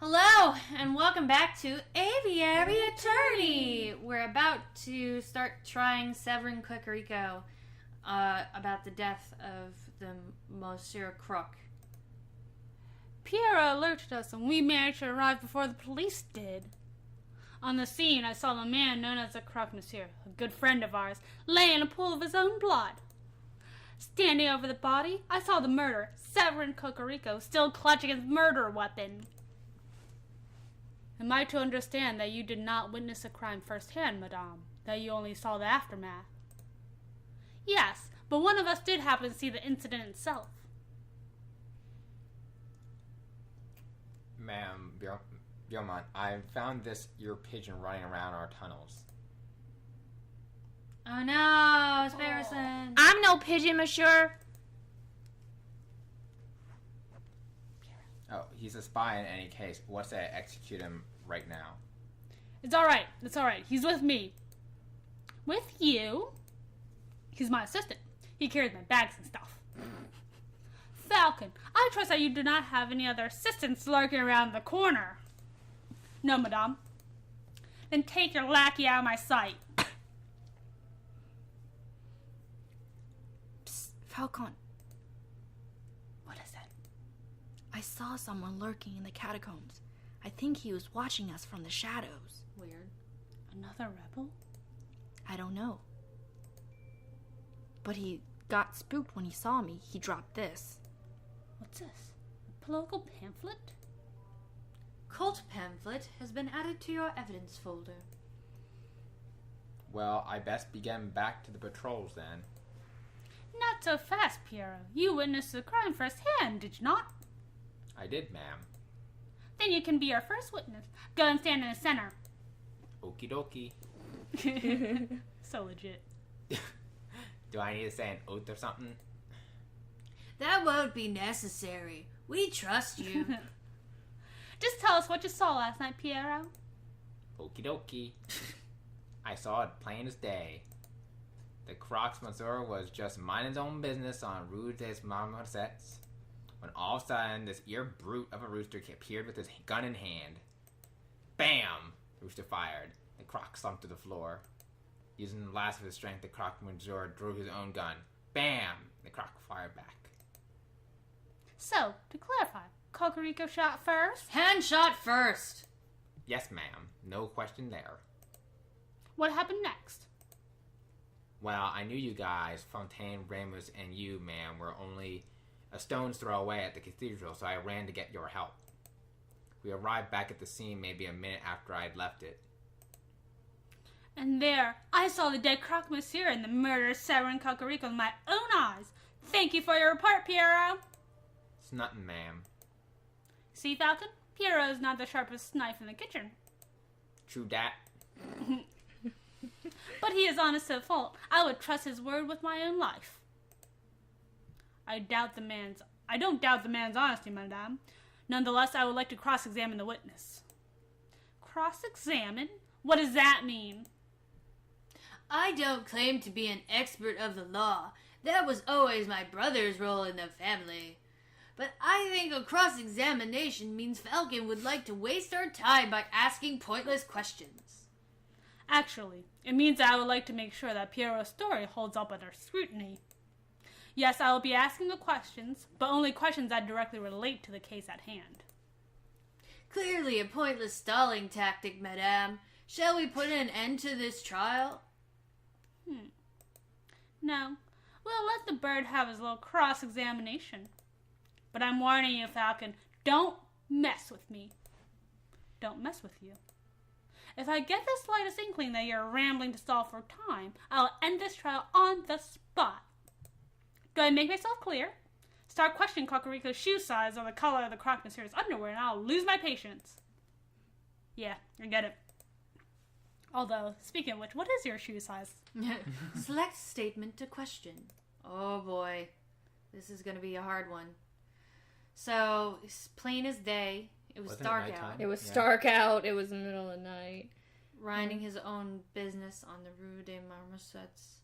Hello, and welcome back to Aviary Attorney. We're about to start trying Severin Cocorico about the death of the Monsieur Crook. Piero alerted us and we managed to arrive before the police did. On the scene, I saw the man known as the Croque Monsieur, a good friend of ours, lay in a pool of his own blood. Standing over the body, I saw the murderer, Severin Cocorico, still clutching his murder weapon. Am I to understand that you did not witness the crime firsthand, madame? That you only saw the aftermath? Yes, but one of us did happen to see the incident itself. Ma'am, Biomont, I found this ear pigeon running around our tunnels. Oh no, it's Barrison. I'm no pigeon, monsieur. Oh, he's a spy in any case. What's that? Execute him right now. It's alright. He's with me. With you? He's my assistant. He carries my bags and stuff. Falcon, I trust that you do not have any other assistants lurking around the corner. No, madame. Then take your lackey out of my sight. Psst, Falcon. What is it? I saw someone lurking in the catacombs. I think he was watching us from the shadows. Weird. Another rebel? I don't know. But he got spooked when he saw me. He dropped this. What's this? A political pamphlet? Cult pamphlet has been added to your evidence folder. Well, I best be getting back to the patrols then. Not so fast, Piero. You witnessed the crime firsthand, did you not? I did, ma'am. Then you can be our first witness. Go and stand in the center. Okie dokie. So legit. Do I need to say an oath or something? That won't be necessary. We trust you. Just tell us what you saw last night, Piero. Okie dokie. I saw it plain as day. The Croque Monsieur was just minding his own business on Rue des Marmosettes when all of a sudden this ear brute of a rooster appeared with his gun in hand. Bam! The rooster fired. The Croque slumped to the floor. Using the last of his strength, the Croque Monsieur drew his own gun. Bam! The Croque fired back. So, to clarify, Cocorico shot first? Hand shot first. Yes, ma'am. No question there. What happened next? Well, I knew you guys, Fontaine, Ramos, and you, ma'am, were only a stone's throw away at the cathedral, so I ran to get your help. We arrived back at the scene maybe a minute after I had left it. And there, I saw the dead Croque Monsieur and the murderer Severin Cocorico with my own eyes. Thank you for your report, Piero. It's nothing, ma'am. See, Falcon? Piero is not the sharpest knife in the kitchen. True dat. But he is honest to a fault. I would trust his word with my own life. I don't doubt the man's honesty, madame. Nonetheless, I would like to cross-examine the witness. Cross-examine? What does that mean? I don't claim to be an expert of the law. That was always my brother's role in the family. But I think a cross-examination means Falcon would like to waste our time by asking pointless questions. Actually, it means that I would like to make sure that Piero's story holds up under scrutiny. Yes, I will be asking the questions, but only questions that directly relate to the case at hand. Clearly a pointless stalling tactic, madame. Shall we put an end to this trial? No, we'll let the bird have his little cross-examination. But I'm warning you, Falcon, don't mess with me. Don't mess with you. If I get the slightest inkling that you're rambling to stall for time, I'll end this trial on the spot. Do I make myself clear? Start questioning Cocorico's shoe size or the color of the Croque Monsieur's underwear and I'll lose my patience. Yeah, I get it. Although, speaking of which, what is your shoe size? Select statement to question. Oh boy, this is going to be a hard one. So, it's plain as day. It was Wasn't it dark nighttime? out. It was dark out. It was the middle of the night. Minding his own business on the Rue des Marmosettes.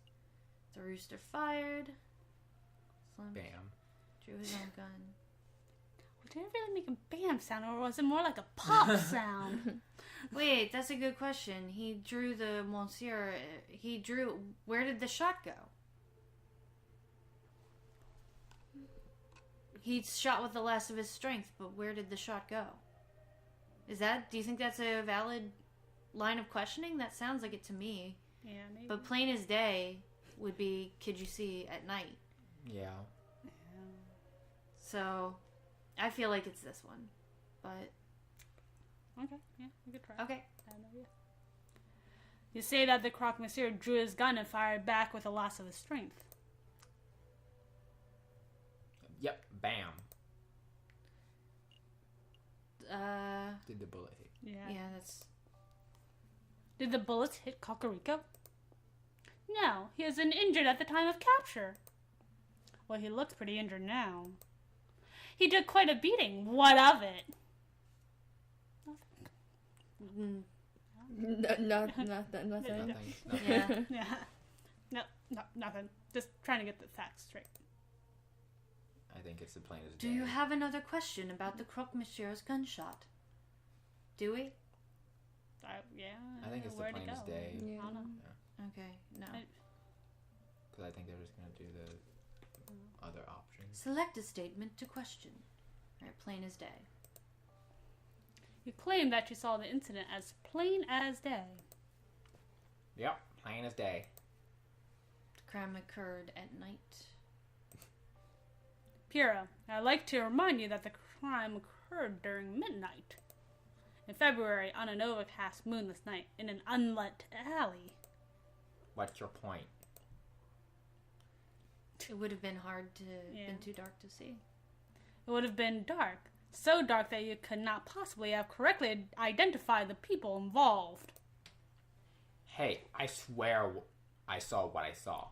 The rooster fired. Slumped, Bam. drew his own gun. But did it really make a bam sound, or was it more like a pop sound? Wait, that's a good question. He drew the Monsieur. Where did the shot go? He shot with the last of his strength, but where did the shot go? Do you think that's a valid line of questioning? That sounds like it to me. Yeah, maybe. But plain as day would be, could you see at night? Yeah. So, I feel like it's this one. But, Okay, yeah, we could try. okay. I have no idea. You say that the Croque Monsieur drew his gun and fired back with the loss of his strength. Yep. Bam. Uh, Did the bullet hit? yeah, that's... Did the bullets hit Kakariko? No, he was injured at the time of capture. Well, he looks pretty injured now. He took quite a beating. What of it? Nothing. Nothing. Yeah. Yeah. No, nothing. Just trying to get the facts straight. I think it's the plain as day. Do you have another question about the Croque Monsieur's gunshot? Do we? Yeah. I think it's the where to plain as go. day. I don't know. Okay, no. Because I think they're just going to do the other options. Select a statement to question. Alright, plain as day. You claim that you saw the incident as plain as day. Yep. Plain as day. The crime occurred at night. Pyrrha, I'd like to remind you that the crime occurred during midnight. In February, on an overcast, moonless night, in an unlit alley. What's your point? It would have been hard to... Yeah. been too dark to see. It would have been dark. So dark that you could not possibly have correctly identified the people involved. Hey, I swear I saw what I saw.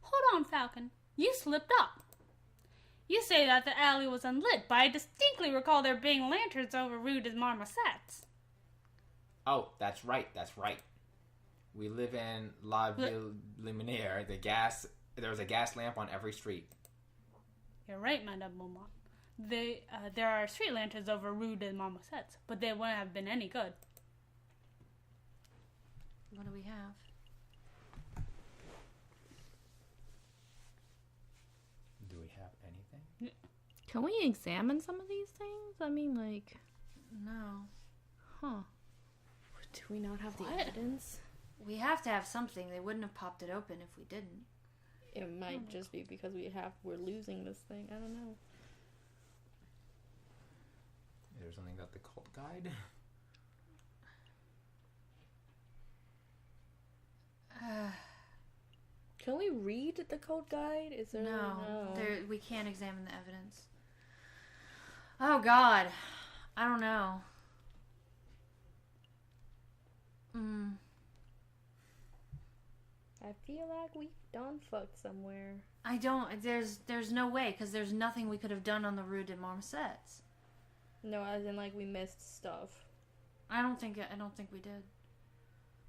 Hold on, Falcon. You slipped up. You say that the alley was unlit, but I distinctly recall there being lanterns over Rue des Marmosettes. Oh, that's right. We live in La Ville Luminaire. There's a gas lamp on every street. You're right, Madame Beaumont. There are street lanterns over Rue des Marmosettes, but they wouldn't have been any good. What do we have? Do we have anything? Can we examine some of these things? I mean, like, No. huh? Do we not have the What? evidence? We have to have something. They wouldn't have popped it open if we didn't. It might just be because we're losing this thing. I don't know. Is there something about the cult guide? Can we read the code guide? Is there No. We can't examine the evidence. Oh, God. I don't know. I feel like we've done fucked somewhere. I don't... There's no way, because there's nothing we could have done on the Rue des Marmosettes. No, as in like we missed stuff. I don't think we did.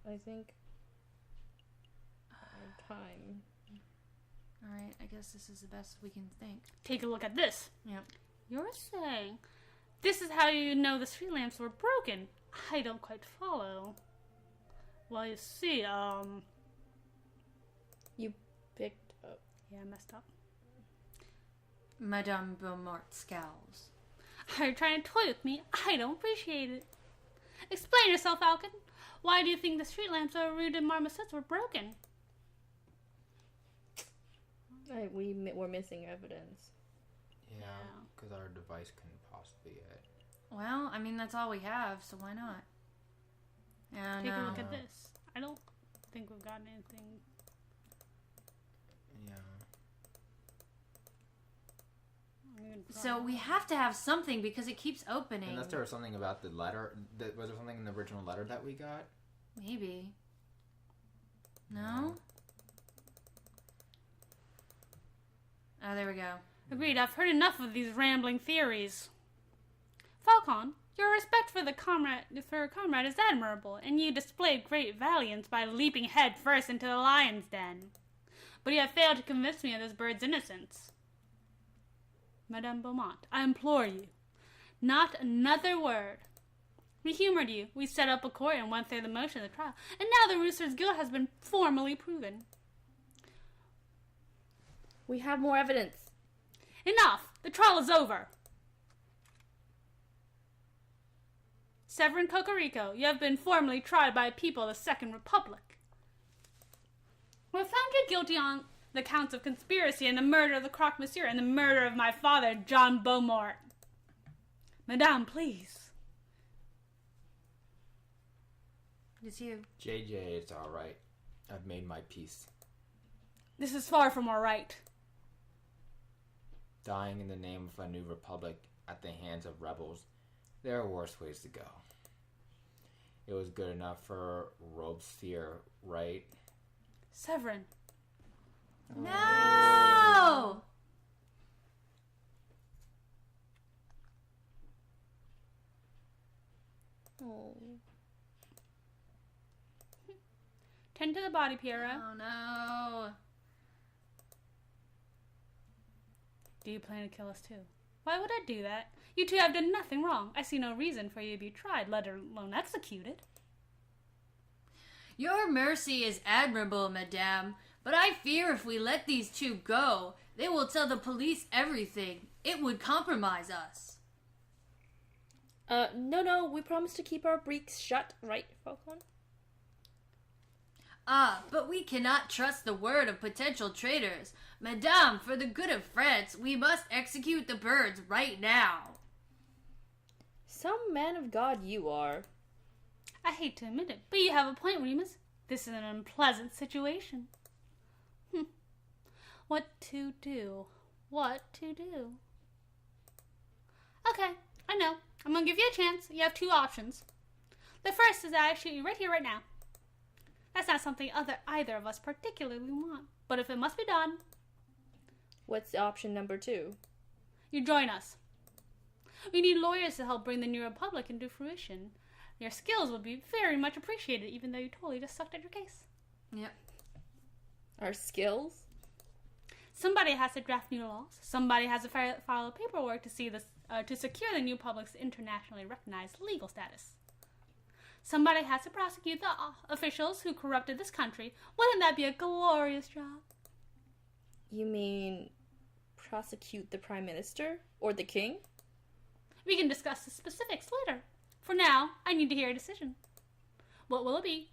I think our time. Alright, I guess this is the best we can think. Take a look at this. Yep. You're saying this is how you know the street lamps were broken. I don't quite follow. Well, you see, You picked up. yeah, I messed up. Madame Beaumont scowls. Are you trying to toy with me? I don't appreciate it. Explain yourself, Falcon. Why do you think the street lamps over Rue des Marmosettes were broken? We're missing evidence. Yeah, because our device couldn't possibly get. Well, I mean, that's all we have, so why not? And, Take a look at this. I don't think we've gotten anything. Yeah. So we have to have something because it keeps opening. Unless there was something about the letter. Was there something in the original letter that we got? Maybe. No? Oh, there we go. Agreed, I've heard enough of these rambling theories. Falcon, your respect for your comrade is admirable, and you displayed great valiance by leaping head first into the lion's den. But you have failed to convince me of this bird's innocence. Madame Beaumont, I implore you. Not another word. We humored you. We set up a court and went through the motion of the trial. And now the Rooster's guilt has been formally proven. We have more evidence. Enough! The trial is over. Severin Cocorico, you have been formally tried by people of the Second Republic. We have found you guilty on the counts of conspiracy and the murder of the Croque Monsieur and the murder of my father, John Beaumont. Madame, please. It's you. JJ, it's alright. I've made my peace. This is far from all right. Dying in the name of a new republic at the hands of rebels, there are worse ways to go. It was good enough for Robespierre, right? Severin. No! Oh. Tend to the body, Piero. Oh no. Do you plan to kill us too? Why would I do that? You two have done nothing wrong. I see no reason for you to be tried, let alone executed. Your mercy is admirable, madame, but I fear if we let these two go, they will tell the police everything. It would compromise us. No, we promised to keep our breeks shut, right, Falcon? Ah, but we cannot trust the word of potential traitors. Madame, for the good of France, we must execute the birds right now. Some man of God you are. I hate to admit it, but you have a point, Remus. This is an unpleasant situation. What to do? What to do? Okay, I know. I'm gonna give you a chance. You have two options. The first is that I shoot you right here, right now. That's not something either of us particularly want. But if it must be done, What's option number 2? you join us. We need lawyers to help bring the new republic into fruition. Your skills would be very much appreciated, even though you totally just sucked at your case. Yep. Our skills? Somebody has to draft new laws. Somebody has to file paperwork to to secure the new public's internationally recognized legal status. Somebody has to prosecute the officials who corrupted this country. Wouldn't that be a glorious job? You mean prosecute the Prime Minister? Or the King? We can discuss the specifics later. For now, I need to hear a decision. What will it be?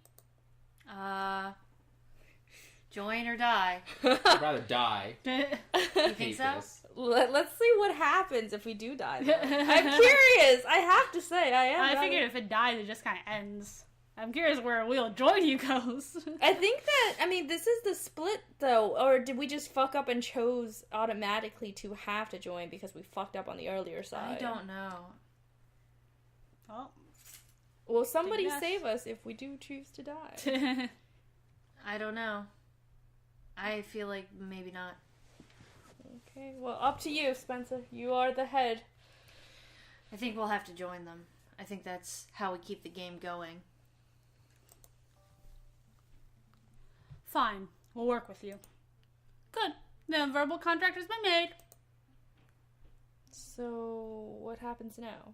Join or die. I'd rather die. You think so? This. Let's see what happens if we do die. Though. I'm curious. I have to say, I am. I figured if it dies, it just kind of ends. I'm curious where We'll Join You goes. I think this is the split, though. Or did we just fuck up and chose automatically to have to join because we fucked up on the earlier side? I don't know. Oh. Well, somebody Yes. save us if we do choose to die. I don't know. I feel like maybe not. Okay, well, up to you, Spencer. You are the head. I think we'll have to join them. I think that's how we keep the game going. Fine. We'll work with you. Good. The verbal contract has been made. So, what happens now?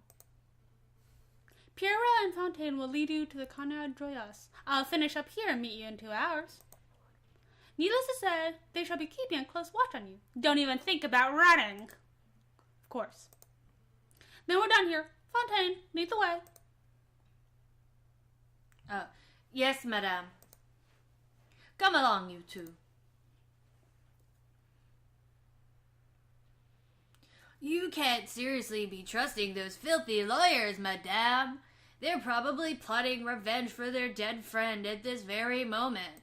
Pierre and Fontaine will lead you to the Conrad Joyous. I'll finish up here and meet you in 2 hours. Needless to say, they shall be keeping a close watch on you. Don't even think about running. Of course. Then we're done here. Fontaine, lead the way. Yes, madame. Come along, you two. You can't seriously be trusting those filthy lawyers, madame. They're probably plotting revenge for their dead friend at this very moment.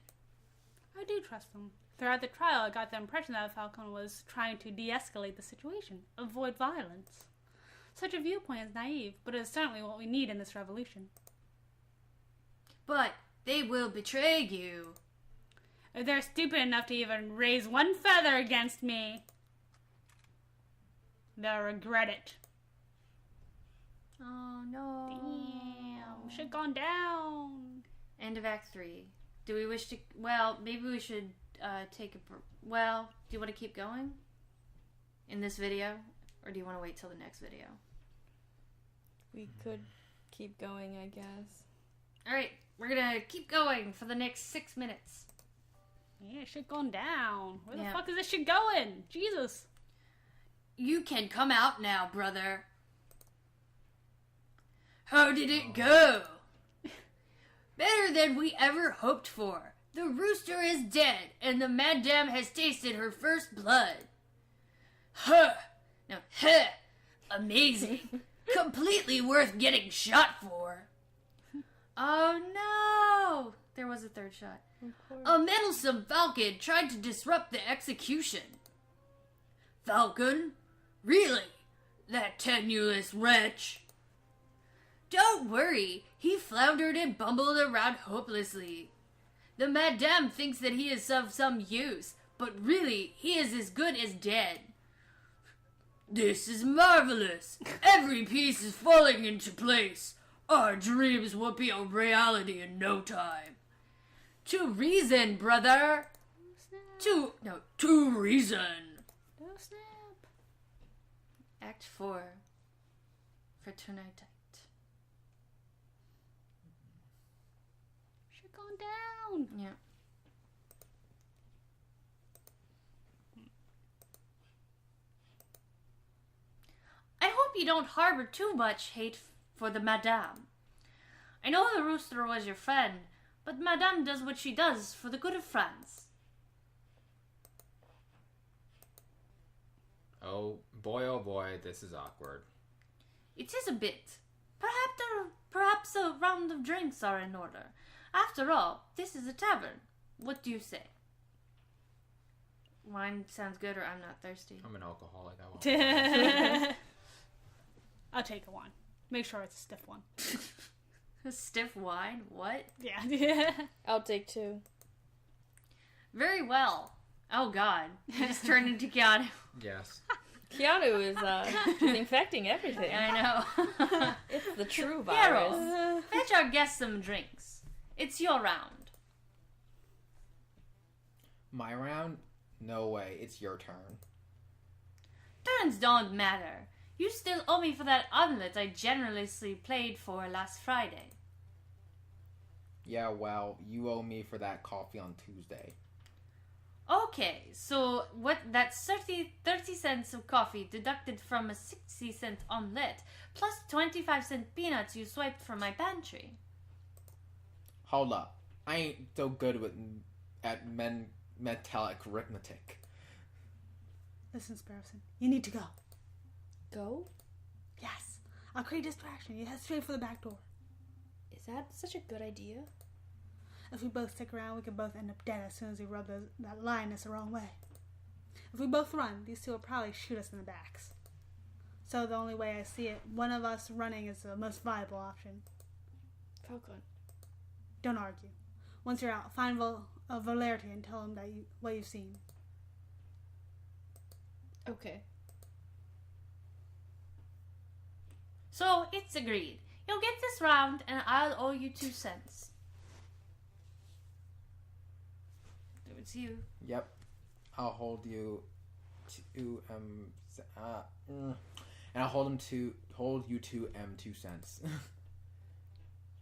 I do trust them. Throughout the trial, I got the impression that Falcon was trying to de-escalate the situation, avoid violence. Such a viewpoint is naive, but it is certainly what we need in this revolution. But they will betray you. If they're stupid enough to even raise one feather against me, they'll regret it. Oh, no. Damn, shit gone down. End of Act 3. Do we wish to... Well, maybe we should take a... Well, do you want to keep going? In this video? Or do you want to wait till the next video? We could keep going, I guess. Alright, we're gonna keep going for the next 6 minutes. Yeah, shit going down. Where the Yeah. fuck is this shit going? Jesus. You can come out now, brother. How did it go? Better than we ever hoped for. The rooster is dead, and the madame has tasted her first blood. Huh. Now, huh. Amazing. Completely worth getting shot for. Oh no! There was a third shot. A meddlesome falcon tried to disrupt the execution. Falcon? Really? That tenuous wretch? Don't worry, he floundered and bumbled around hopelessly. The madame thinks that he is of some use, but really, he is as good as dead. This is marvelous. Every piece is falling into place. Our dreams will be a reality in no time. To reason, brother. To reason. Oh, snap. Act 4. Fraternite. Shit going down. Yeah. I hope you don't harbor too much hate for the madame. I know the rooster was your friend, but madame does what she does for the good of France. Oh boy, this is awkward. It is a bit. Perhaps a round of drinks are in order. After all, this is a tavern. What do you say? Wine sounds good, or I'm not thirsty. I'm an alcoholic. I won't. I'll take a one. Make sure it's a stiff one. A stiff wine? What? Yeah. I'll take 2. Very well. Oh god. You just turned into Keanu. Yes. Keanu is infecting everything. I know. It's the true virus. Carol, fetch our guests some drinks. It's your round. My round? No way. It's your turn. Turns don't matter. You still owe me for that omelet I generously played for last Friday. Yeah, well, you owe me for that coffee on Tuesday. Okay, so that's 30 cents of coffee deducted from a 60-cent omelet, plus 25-cent peanuts you swiped from my pantry. Hold up. I ain't so good at metallic arithmetic. Listen, Sparrowson, you need to go. Go? Yes. I'll create distraction. You head straight for the back door. Is that such a good idea? If we both stick around, we could both end up dead as soon as we rub that lioness the wrong way. If we both run, these two will probably shoot us in the backs. So the only way I see it, one of us running is the most viable option. Falcon. Don't argue. Once you're out, find Valerity and tell him what you've seen. Okay. So, it's agreed. You'll get this round, and I'll owe you 2 cents. It's you. Yep. I'll hold you to and I'll hold you to 2 cents.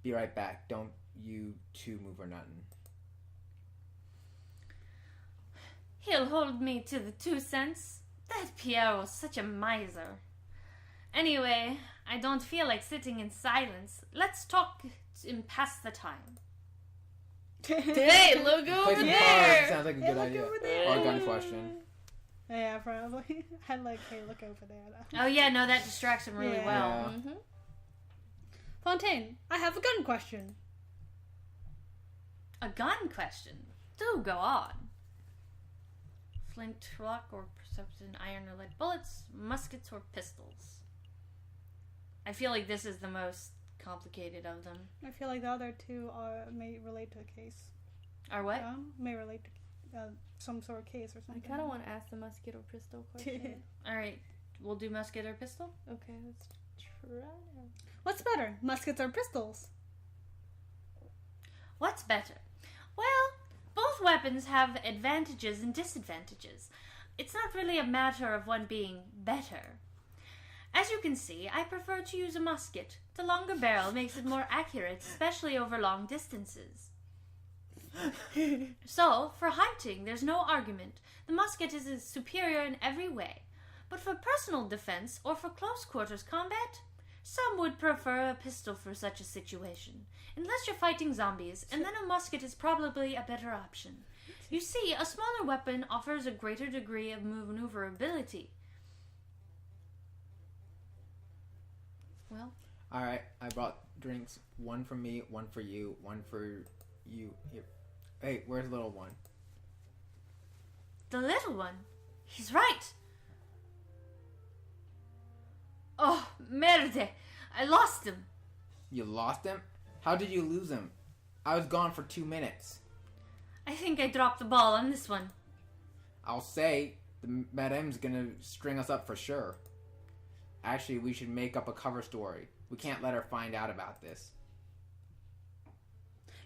Be right back. Don't you two move or nothing. He'll hold me to the 2 cents. That Pierre was such a miser. Anyway, I don't feel like sitting in silence. Let's talk and pass the time. Hey, look Play over some there! cards. Sounds like a good idea. Or a gun question. Yeah, probably. I'd like, hey, look over there. Oh yeah, no, that distracts him really Yeah. well. Yeah. Fontaine, I have a gun question. A gun question? Do go on. Flint rock or perception, iron or lead bullets, muskets or pistols. I feel like this is the most complicated of them. I feel like the other two may relate to a case. Or what? May relate to some sort of case or I something. kind of want to ask the musket or pistol question. Alright, we'll do musket or pistol? Okay, let's try now. What's better, muskets or pistols? What's better? Well, both weapons have advantages and disadvantages. It's not really a matter of one being better. As you can see, I prefer to use a musket. The longer barrel makes it more accurate, especially over long distances. So, for hunting, there's no argument. The musket is superior in every way. But for personal defense or for close quarters combat, some would prefer a pistol for such a situation. Unless you're fighting zombies, and then a musket is probably a better option. You see, a smaller weapon offers a greater degree of maneuverability. Well, Alright, I brought drinks. One for me, one for you, one for you. Here. Hey, where's the little one? the little one. He's right. Oh, merde. I lost him. You lost him? How did you lose him? I was gone for 2 minutes. I think I dropped the ball on this one. I'll say, the Madame's gonna string us up for sure. Actually, we should make up a cover story. We can't let her find out about this.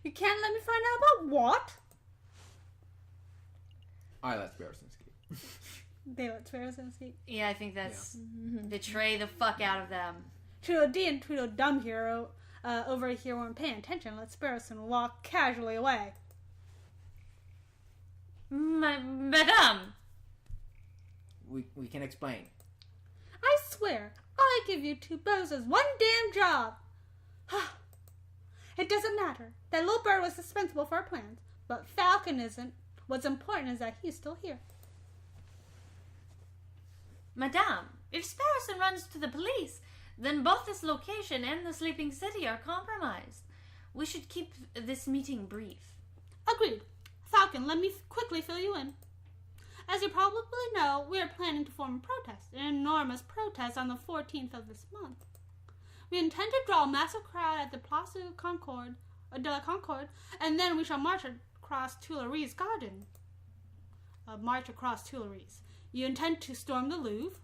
You can't let me find out about what? Alright, let's be Arsinski. They let sparrows in the seat. Yeah, I think that's betray the fuck out of them. Tweedledee and Tweedledum hero over here weren't paying attention. Let Sparrowson walk casually away. Madame! We can explain. I swear, I give you two bozos one damn job. It doesn't matter. That little bird was dispensable for our plans, but Falcon isn't. What's important is that he's still here. Madame, if Sparrowson runs to the police, then both this location and the sleeping city are compromised. We should keep this meeting brief. Agreed. Falcon, let me quickly fill you in. As you probably know, we are planning to form a protest, an enormous protest on the 14th of this month. We intend to draw a massive crowd at the Place de la Concorde, and then we shall march across Tuileries Garden. March across Tuileries. You intend to storm the Louvre?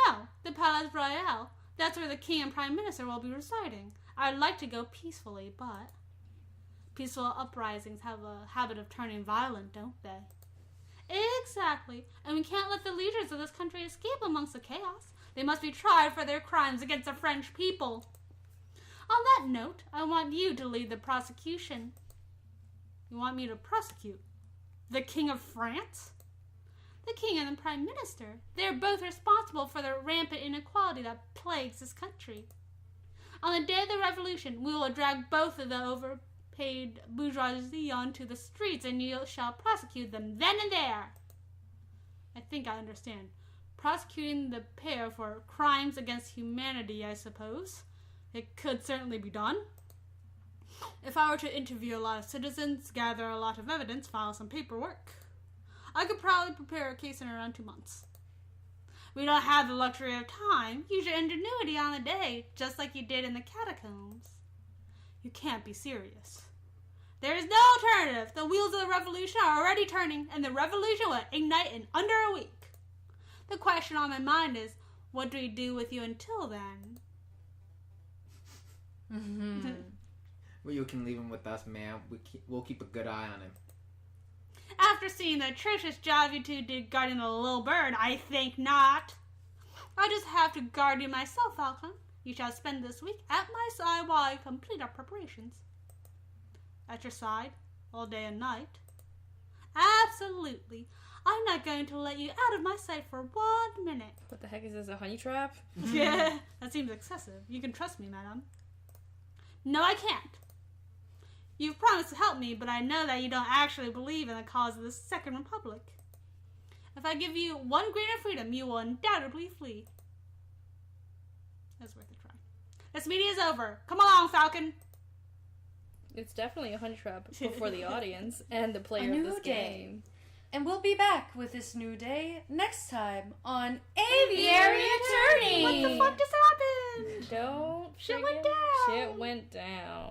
No, the Palais Royal. That's where the King and Prime Minister will be residing. I'd like to go peacefully, but peaceful uprisings have a habit of turning violent, don't they? Exactly, and we can't let the leaders of this country escape amongst the chaos. They must be tried for their crimes against the French people. On that note, I want you to lead the prosecution. You want me to prosecute the King of France? The King and the Prime Minister. They are both responsible for the rampant inequality that plagues this country. On the day of the revolution, we will drag both of the overpaid bourgeoisie onto the streets, and you shall prosecute them then and there. I think I understand. Prosecuting the pair for crimes against humanity, I suppose. It could certainly be done. If I were to interview a lot of citizens, gather a lot of evidence, file some paperwork, I could probably prepare a case in around 2 months. We don't have the luxury of time. Use your ingenuity on the day, just like you did in the catacombs. You can't be serious. There is no alternative. The wheels of the revolution are already turning, and the revolution will ignite in under a week. The question on my mind is, what do we do with you until then? Well, you can leave him with us, ma'am. We'll keep a good eye on him. After seeing the atrocious job you two did guarding the little bird, I think not. I'll just have to guard you myself, Falcon. You shall spend this week at my side while I complete our preparations. At your side, all day and night? Absolutely. I'm not going to let you out of my sight for 1 minute. What the heck is this, a honey trap? Yeah, that seems excessive. You can trust me, madam. No, I can't. You've promised to help me, but I know that you don't actually believe in the cause of the Second Republic. If I give you 1 grain of freedom, you will undoubtedly flee. That's worth a try. This meeting is over. Come along, Falcon. It's definitely a honey trap for the audience and the player A of new this day. game. And we'll be back with this new day next time on Aviary Attorney. What the fuck just happened? Don't Shit forget- went down. Shit went down.